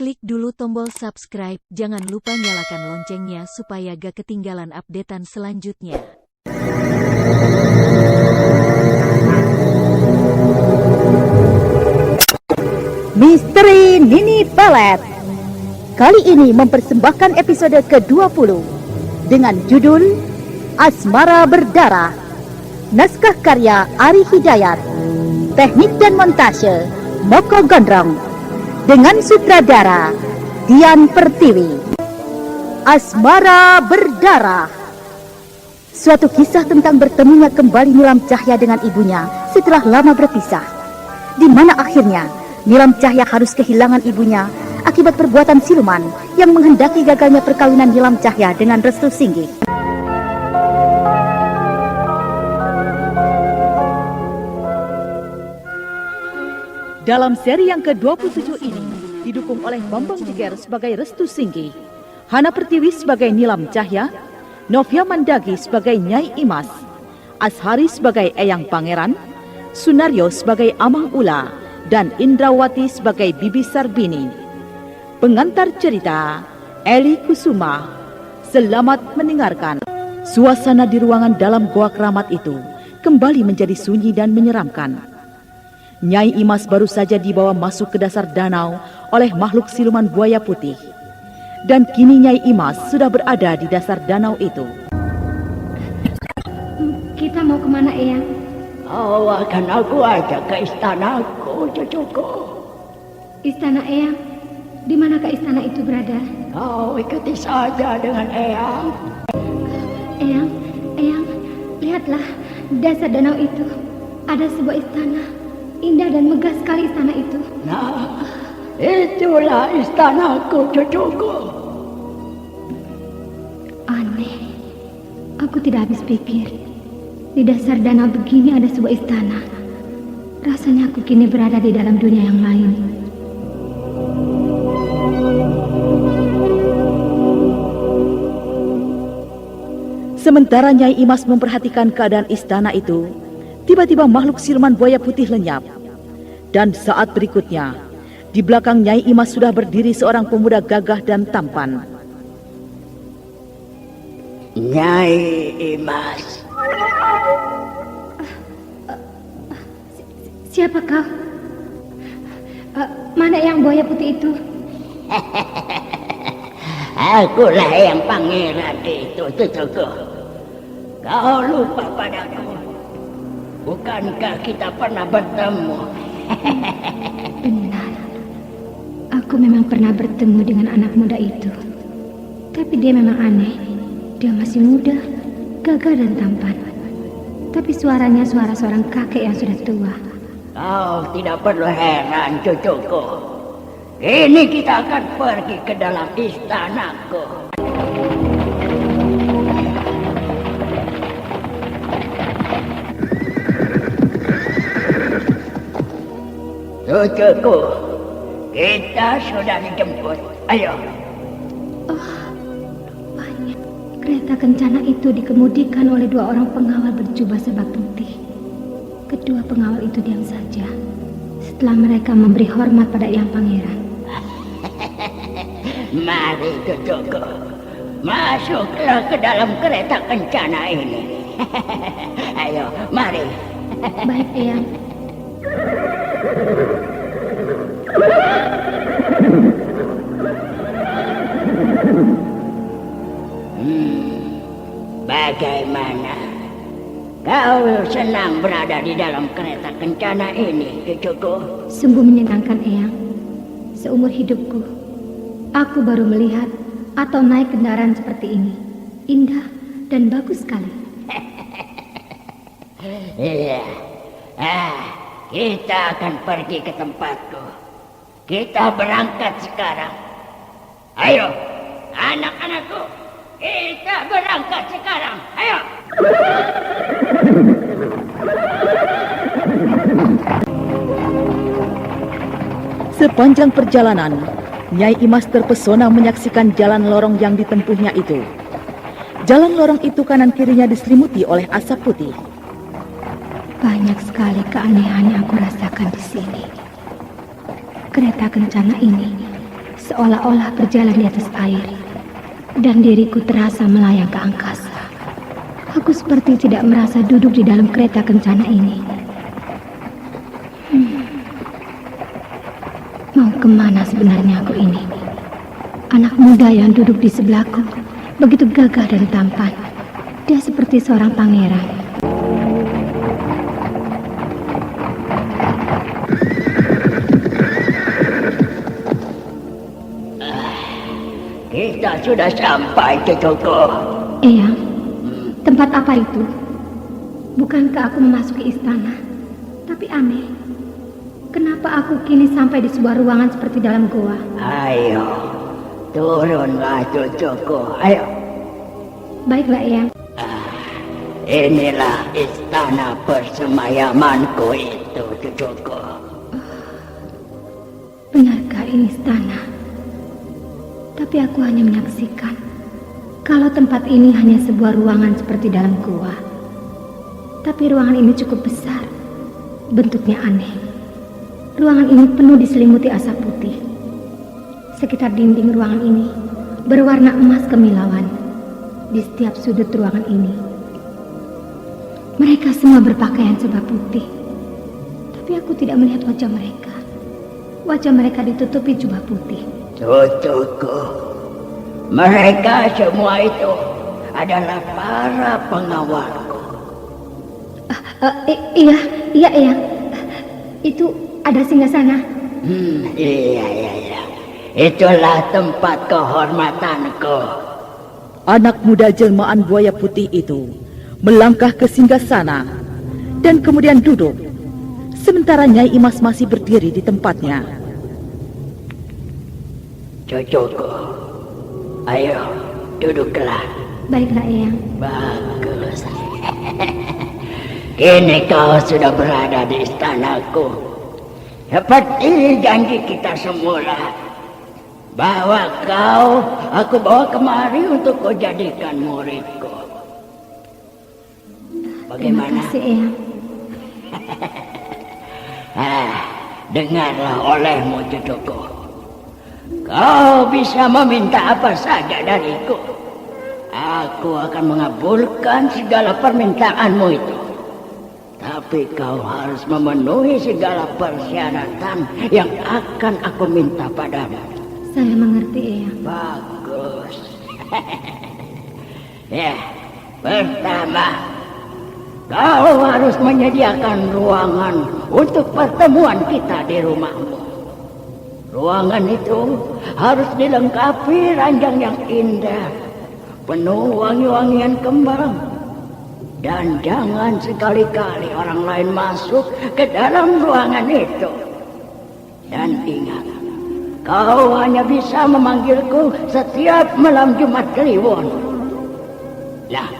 Klik dulu tombol subscribe, jangan lupa nyalakan loncengnya supaya gak ketinggalan updatean selanjutnya. Misteri Nini Pelet kali ini mempersembahkan episode ke-20 dengan judul Asmara Berdarah. Naskah karya Ari Hidayat, teknik dan montase Moko Gondrong, dengan sutradara Dian Pertiwi. Asmara Berdarah, suatu kisah tentang bertemunya kembali Nilam Cahya dengan ibunya setelah lama berpisah, di mana akhirnya Nilam Cahya harus kehilangan ibunya akibat perbuatan siluman yang menghendaki gagalnya perkawinan Nilam Cahya dengan Restu Singgih. Dalam seri yang ke-27 ini didukung oleh Bambang Jeger sebagai Restu Singgih, Hana Pertiwi sebagai Nilam Cahya, Novia Mandagi sebagai Nyai Imas, Ashari sebagai Eyang Pangeran, Sunaryo sebagai Amang Ula, dan Indrawati sebagai Bibi Sarbini. Pengantar cerita Eli Kusuma. Selamat mendengarkan. Suasana di ruangan dalam goa keramat itu kembali menjadi sunyi dan menyeramkan. Nyai Imas baru saja dibawa masuk ke dasar danau oleh makhluk siluman buaya putih. Dan kini Nyai Imas sudah berada di dasar danau itu. Kita mau kemana, Eyang? Oh, akan aku ajak ke istanaku, cucuku. Istana Eyang? Di manakah istana itu berada? Kau ikuti saja dengan Eyang. Eyang, lihatlah, dasar danau itu ada sebuah istana. Indah dan megah sekali istana itu. Nah, itulah istanaku, cucuku. Aneh, aku tidak habis pikir. Di dasar danau begini ada sebuah istana. Rasanya aku kini berada di dalam dunia yang lain. Sementara Nyai Imas memperhatikan keadaan istana itu, tiba-tiba makhluk siluman buaya putih lenyap. Dan saat berikutnya, di belakang Nyai Imas sudah berdiri seorang pemuda gagah dan tampan. Nyai Imas. Siapa kau? Mana yang buaya putih itu? Akulah yang pangeran itu, cucuku. Kau lupa padaku? Bukankah kita pernah bertemu? Benar. Aku memang pernah bertemu dengan anak muda itu. Tapi dia memang aneh. Dia masih muda, gagah dan tampan. Tapi suaranya suara seorang kakek yang sudah tua. Kau tidak perlu heran, cucuku. Kini kita akan pergi ke dalam istanaku. Cucuku, kita sudah dijemput. Ayo. Oh, rupanya kereta kencana itu dikemudikan oleh dua orang pengawal berjubah serba putih. Kedua pengawal itu diam saja setelah mereka memberi hormat pada Eyang Pangeran. Mari, cucuku, masuklah ke dalam kereta kencana ini. Ayo, mari. Baik, Eyang. Bagaimana? Kau senang berada di dalam kereta kencana ini, cucuku? Sungguh menyenangkan, Eyang. Seumur hidupku, aku baru melihat atau naik kendaraan seperti ini. Indah dan bagus sekali. Iya. Kita akan pergi ke tempatku. Kita berangkat sekarang. Ayo, anak-anakku, kita berangkat sekarang. Ayo. Sepanjang perjalanan, Nyai Imas terpesona menyaksikan jalan lorong yang ditempuhnya itu. Jalan lorong itu kanan kirinya diselimuti oleh asap putih. Banyak sekali keanehan yang aku rasakan di sini. Kereta kencana ini seolah-olah berjalan di atas air, dan diriku terasa melayang ke angkasa. Aku seperti tidak merasa duduk di dalam kereta kencana ini. Mau kemana sebenarnya aku ini? Anak muda yang duduk di sebelahku begitu gagah dan tampan. Dia seperti seorang pangeran. Kita sudah sampai, cucuku. Eyang, tempat apa itu? Bukankah aku memasuki istana? Tapi aneh, kenapa aku kini sampai di sebuah ruangan seperti dalam goa? Ayo, turunlah cucuku. Ayo. Baiklah, Eyang. Inilah istana persemayamanku itu, cucuku. Benarkah ini istana? Tapi aku hanya menyaksikan kalau tempat ini hanya sebuah ruangan seperti dalam gua. Tapi ruangan ini cukup besar. Bentuknya aneh. Ruangan ini penuh diselimuti asap putih. Sekitar dinding ruangan ini berwarna emas kemilauan. Di setiap sudut ruangan ini, mereka semua berpakaian serba putih. Tapi aku tidak melihat wajah mereka. Wajah mereka ditutupi jubah putih. Cucuku, mereka semua itu adalah para pengawalku. Iya, Eyang. Itu ada singgasana. Iya. Itulah tempat kehormatanku. Anak muda jelmaan buaya putih itu melangkah ke singgasana dan kemudian duduk. Sementara Nyai Imas masih berdiri di tempatnya. Cucuku, ayo duduklah. Baiklah, Eyang. Bagus. Kini kau sudah berada di istanaku. Seperti janji kita semula, bahwa aku bawa kemari untuk kau jadikan muridku. Bagaimana? Terima kasih, Eyang. Dengarlah olehmu, cucuku. Kau bisa meminta apa saja dariku. Aku akan mengabulkan segala permintaanmu itu. Tapi kau harus memenuhi segala persyaratan yang akan aku minta padamu. Saya mengerti, Eyang. Bagus. Ya, pertama, kau harus menyediakan ruangan untuk pertemuan kita di rumahmu. Ruangan itu harus dilengkapi ranjang yang indah, penuh wangi-wangian kembang. Dan jangan sekali-kali orang lain masuk ke dalam ruangan itu. Dan ingat, kau hanya bisa memanggilku setiap malam Jumat Kliwon. Nah,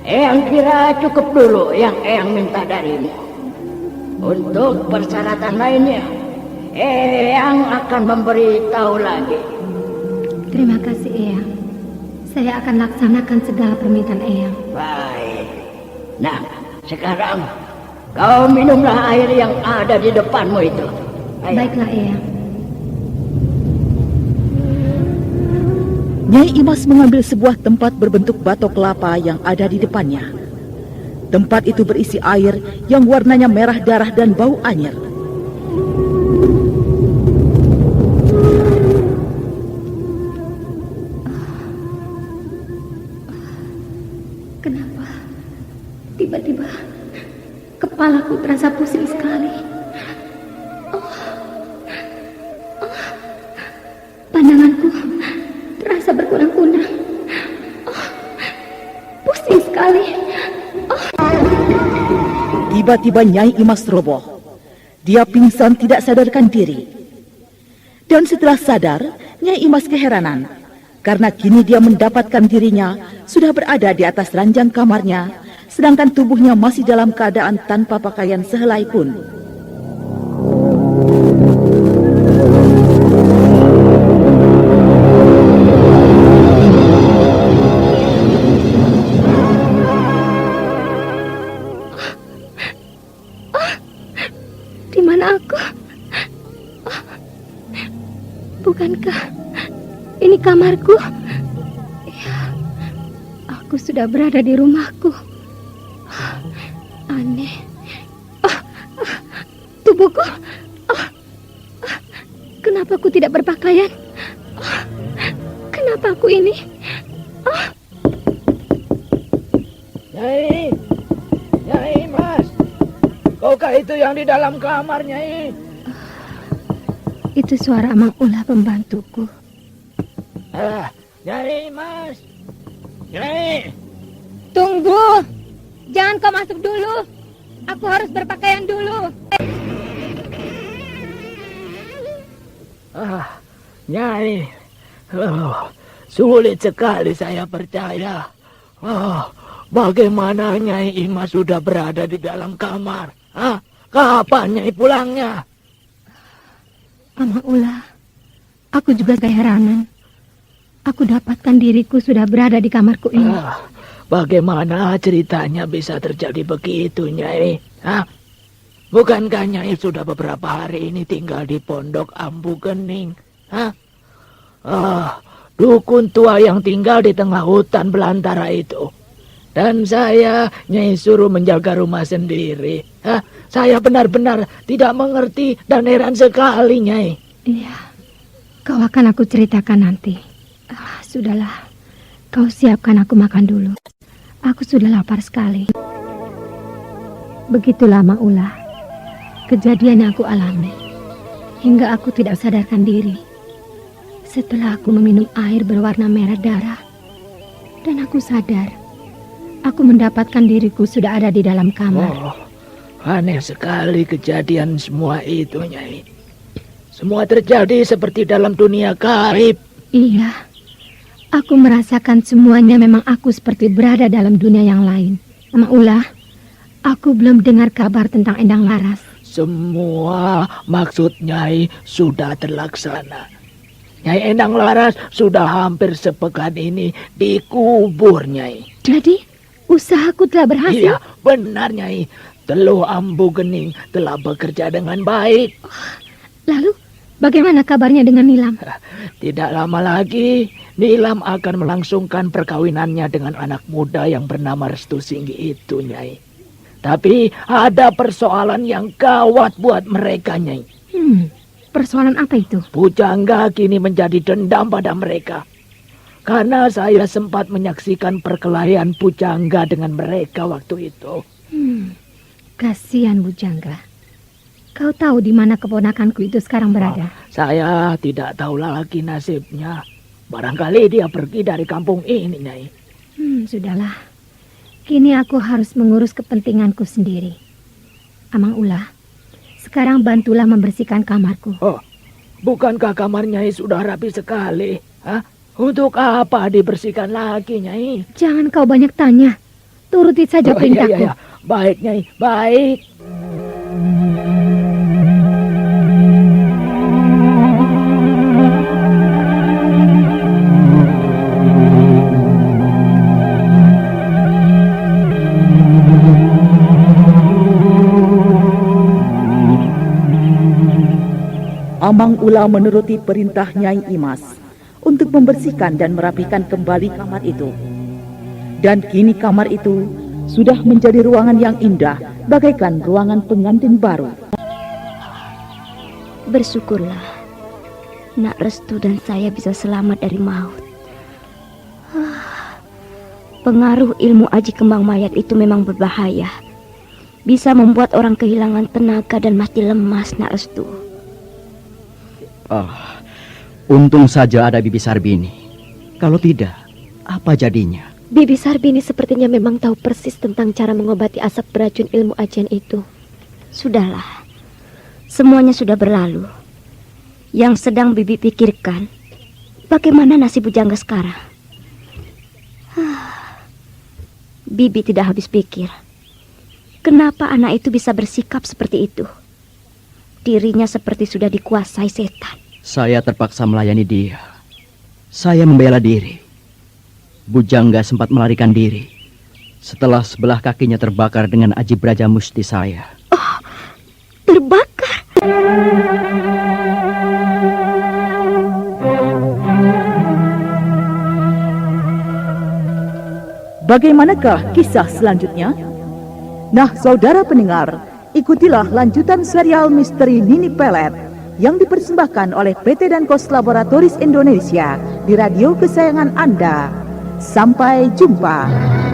Eyang kira cukup dulu yang Eyang minta darimu. Untuk persyaratan lainnya, Eyang akan memberitahu lagi. Terima kasih, Eyang. Saya akan laksanakan segala permintaan Eyang. Baik. Nah, sekarang kau minumlah air yang ada di depanmu itu. Ayo. Baiklah, Eyang. Nyai Imas mengambil sebuah tempat berbentuk batok kelapa yang ada di depannya. Tempat itu berisi air yang warnanya merah darah dan bau anyir. Kenapa tiba-tiba kepalaku terasa pusing sekali. Pandanganku terasa berkunang-kunang. Pusing sekali. Tiba-tiba Nyai Imas roboh. Dia pingsan tidak sadarkan diri. Dan setelah sadar, Nyai Imas keheranan. Karena kini dia mendapatkan dirinya sudah berada di atas ranjang kamarnya, sedangkan tubuhnya masih dalam keadaan tanpa pakaian sehelai pun. Bukankah ini kamarku? Ya, aku sudah berada di rumahku. Aneh. Tubuhku. Kenapa aku tidak berpakaian? Kenapa aku ini? Nyai, Nyai Mas, kaukah itu yang di dalam kamar, Nyai? Itu suara Amang Ulah pembantuku. Nyai Mas, Nyai. Tunggu, jangan kau masuk dulu. Aku harus berpakaian dulu. Nyai, sulit sekali saya percaya. Bagaimana Nyai Imas sudah berada di dalam kamar? Kapan Nyai pulangnya? Amang Ulah, aku juga keheranan. Aku dapatkan diriku sudah berada di kamarku ini. Bagaimana ceritanya bisa terjadi begitu, Nyai? Bukankah Nyai sudah beberapa hari ini tinggal di Pondok Ambu Gening? Dukun tua yang tinggal di tengah hutan belantara itu. Dan saya Nyai suruh menjaga rumah sendiri. Saya benar-benar tidak mengerti dan heran sekali, Nyai. Iya, kau akan aku ceritakan nanti. Sudahlah, kau siapkan aku makan dulu. Aku sudah lapar sekali. Begitulah Amang Ulah. Kejadian yang aku alami hingga aku tidak sadarkan diri. Setelah aku meminum air berwarna merah darah dan aku sadar, aku mendapatkan diriku sudah ada di dalam kamar. Aneh sekali kejadian semua itu, Nyai. Semua terjadi seperti dalam dunia gaib. Iya, aku merasakan semuanya memang aku seperti berada dalam dunia yang lain. Amang Ulah, aku belum dengar kabar tentang Endang Laras. Semua maksud Nyai sudah terlaksana. Nyai Endang Laras sudah hampir sepekan ini dikubur, Nyai. Jadi, usahaku telah berhasil? Iya, benar, Nyai. Teluh Ambu Gening telah bekerja dengan baik. Lalu, bagaimana kabarnya dengan Nilam? Tidak lama lagi, Nilam akan melangsungkan perkawinannya dengan anak muda yang bernama Restu Singgi itu, Nyai. Tapi ada persoalan yang gawat buat mereka, Nyai. Persoalan apa itu? Pujangga kini menjadi dendam pada mereka. Karena saya sempat menyaksikan perkelahian Pujangga dengan mereka waktu itu. Kasihan Pujangga. Kau tahu di mana keponakanku itu sekarang berada? Saya tidak tahu lagi nasibnya. Barangkali dia pergi dari kampung ini, Nyai. Sudahlah. Kini aku harus mengurus kepentinganku sendiri. Amang Ulah, sekarang bantulah membersihkan kamarku. Bukankah kamar Nyai sudah rapi sekali? Untuk apa dibersihkan lagi, Nyai? Jangan kau banyak tanya. Turuti saja perintahku. Iya. Baik, Nyai, baik. Amang Ulah menuruti perintah Nyai Imas untuk membersihkan dan merapikan kembali kamar itu. Dan kini kamar itu sudah menjadi ruangan yang indah, bagaikan ruangan pengantin baru. Bersyukurlah, Nak Restu dan saya bisa selamat dari maut. Pengaruh ilmu aji kembang mayat itu memang berbahaya. Bisa membuat orang kehilangan tenaga dan mati lemas, Nak Restu. Untung saja ada Bibi Sarbini. Kalau tidak, apa jadinya? Bibi Sarbini sepertinya memang tahu persis tentang cara mengobati asap beracun ilmu ajian itu. Sudahlah, semuanya sudah berlalu. Yang sedang Bibi pikirkan, bagaimana nasib Pujangga sekarang? Bibi tidak habis pikir. Kenapa anak itu bisa bersikap seperti itu? Dirinya seperti sudah dikuasai setan. Saya terpaksa melayani dia. Saya membela diri. Pujangga sempat melarikan diri setelah sebelah kakinya terbakar dengan aji braja musti saya. Terbakar? Bagaimanakah kisah selanjutnya? Nah, saudara pendengar, ikutilah lanjutan serial misteri Nini Pelet yang dipersembahkan oleh PT Dankos Laboratoris Indonesia di radio kesayangan Anda. Sampai jumpa.